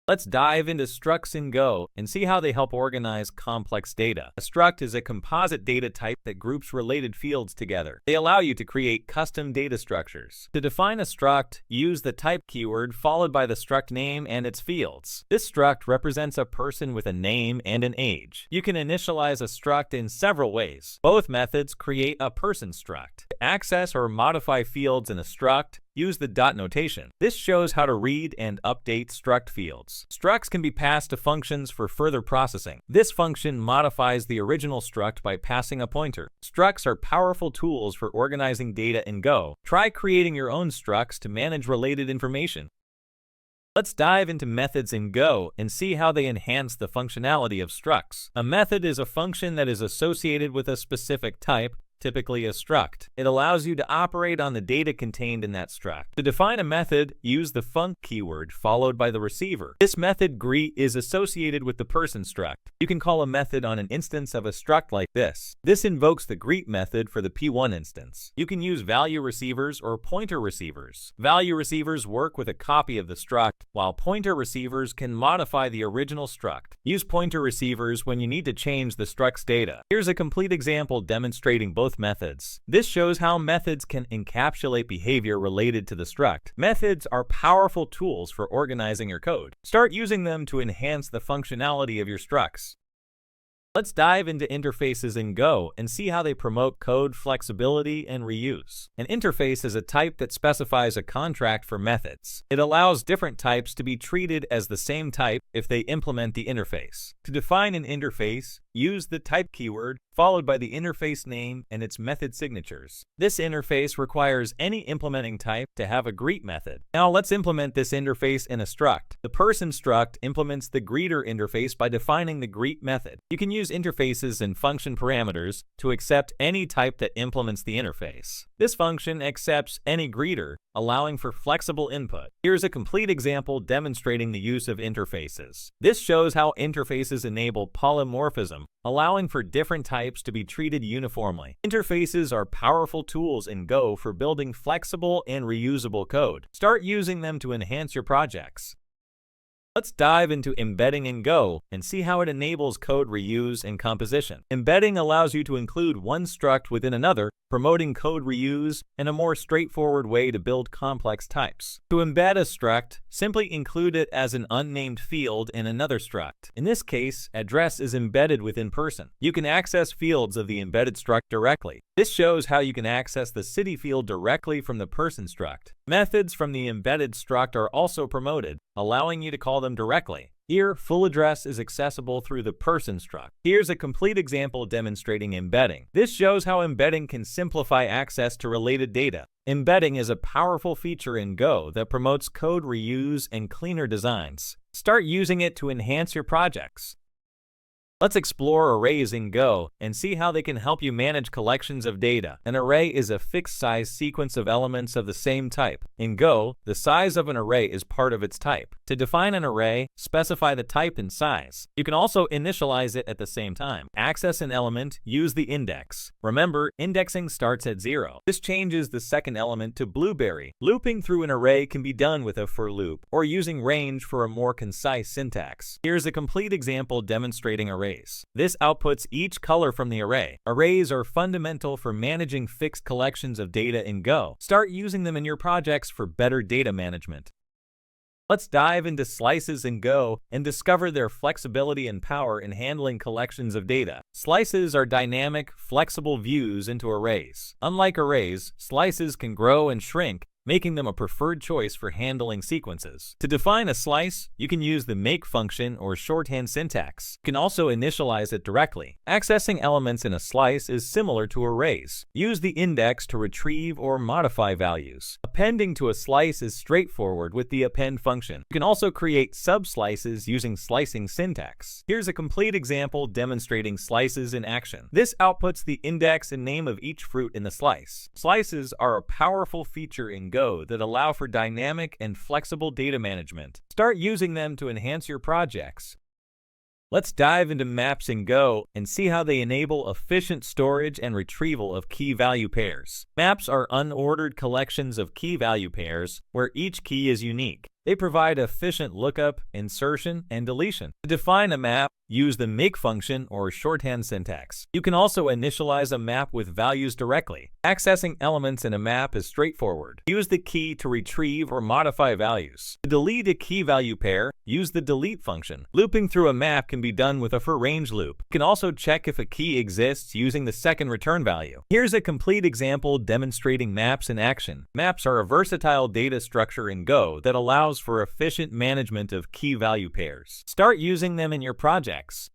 Let's dive into structs in Go and see how they help organize complex data. A struct is a composite data type that groups related fields together. They allow you to create custom data structures. To define a struct, use the type keyword followed by the struct name and its fields. This struct represents a person with a name and an age. You can initialize a struct in several ways. Both methods create a person struct. To access or modify fields in a struct, use the dot notation. This shows how to read and update struct fields. Structs can be passed to functions for further processing. This function modifies the original struct by passing a pointer. Structs are powerful tools for organizing data in Go. Try creating your own structs to manage related information. Let's dive into methods in Go and see how they enhance the functionality of structs. A method is a function that is associated with a specific type, typically a struct. It allows you to operate on the data contained in that struct. To define a method, use the func keyword followed by the receiver. This method greet is associated with the person struct. You can call a method on an instance of a struct like this. This invokes the greet method for the P1 instance. You can use value receivers or pointer receivers. Value receivers work with a copy of the struct, while pointer receivers can modify the original struct. Use pointer receivers when you need to change the struct's data. Here's a complete example demonstrating both methods. This shows how methods can encapsulate behavior related to the struct. Methods are powerful tools for organizing your code. Start using them to enhance the functionality of your structs. Let's dive into interfaces in Go and see how they promote code flexibility and reuse. An interface is a type that specifies a contract for methods. It allows different types to be treated as the same type if they implement the interface. To define an interface, use the type keyword followed by the interface name and its method signatures. This interface requires any implementing type to have a greet method. Now let's implement this interface in a struct. The person struct implements the greeter interface by defining the greet method. You can use interfaces and function parameters to accept any type that implements the interface. This function accepts any greeter, allowing for flexible input. Here's a complete example demonstrating the use of interfaces. This shows how interfaces enable polymorphism, allowing for different types to be treated uniformly. Interfaces are powerful tools in Go for building flexible and reusable code. Start using them to enhance your projects. Let's dive into embedding in Go and see how it enables code reuse and composition. Embedding allows you to include one struct within another, promoting code reuse and a more straightforward way to build complex types. To embed a struct, simply include it as an unnamed field in another struct. In this case, address is embedded within person. You can access fields of the embedded struct directly. This shows how you can access the city field directly from the person struct. Methods from the embedded struct are also promoted, allowing you to call them directly. Here, full address is accessible through the person struct. Here's a complete example demonstrating embedding. This shows how embedding can simplify access to related data. Embedding is a powerful feature in Go that promotes code reuse and cleaner designs. Start using it to enhance your projects. Let's explore arrays in Go and see how they can help you manage collections of data. An array is a fixed-size sequence of elements of the same type. In Go, the size of an array is part of its type. To define an array, specify the type and size. You can also initialize it at the same time. Access an element, use the index. Remember, indexing starts at 0. This changes the second element to blueberry. Looping through an array can be done with a for loop or using range for a more concise syntax. Here's a complete example demonstrating arrays. This outputs each color from the array. Arrays are fundamental for managing fixed collections of data in Go. Start using them in your projects for better data management. Let's dive into slices in Go and discover their flexibility and power in handling collections of data. Slices are dynamic, flexible views into arrays. Unlike arrays, slices can grow and shrink, making them a preferred choice for handling sequences. To define a slice, you can use the make function or shorthand syntax. You can also initialize it directly. Accessing elements in a slice is similar to arrays. Use the index to retrieve or modify values. Appending to a slice is straightforward with the append function. You can also create subslices using slicing syntax. Here's a complete example demonstrating slices in action. This outputs the index and name of each fruit in the slice. Slices are a powerful feature in Go that allow for dynamic and flexible data management. Start using them to enhance your projects. Let's dive into maps in Go and see how they enable efficient storage and retrieval of key value pairs. Maps are unordered collections of key value pairs where each key is unique. They provide efficient lookup, insertion, and deletion. To define a map, use the make function or shorthand syntax. You can also initialize a map with values directly. Accessing elements in a map is straightforward. Use the key to retrieve or modify values. To delete a key value pair, use the delete function. Looping through a map can be done with a for-range loop. You can also check if a key exists using the second return value. Here's a complete example demonstrating maps in action. Maps are a versatile data structure in Go that allows for efficient management of key value pairs. Start using them in your projects.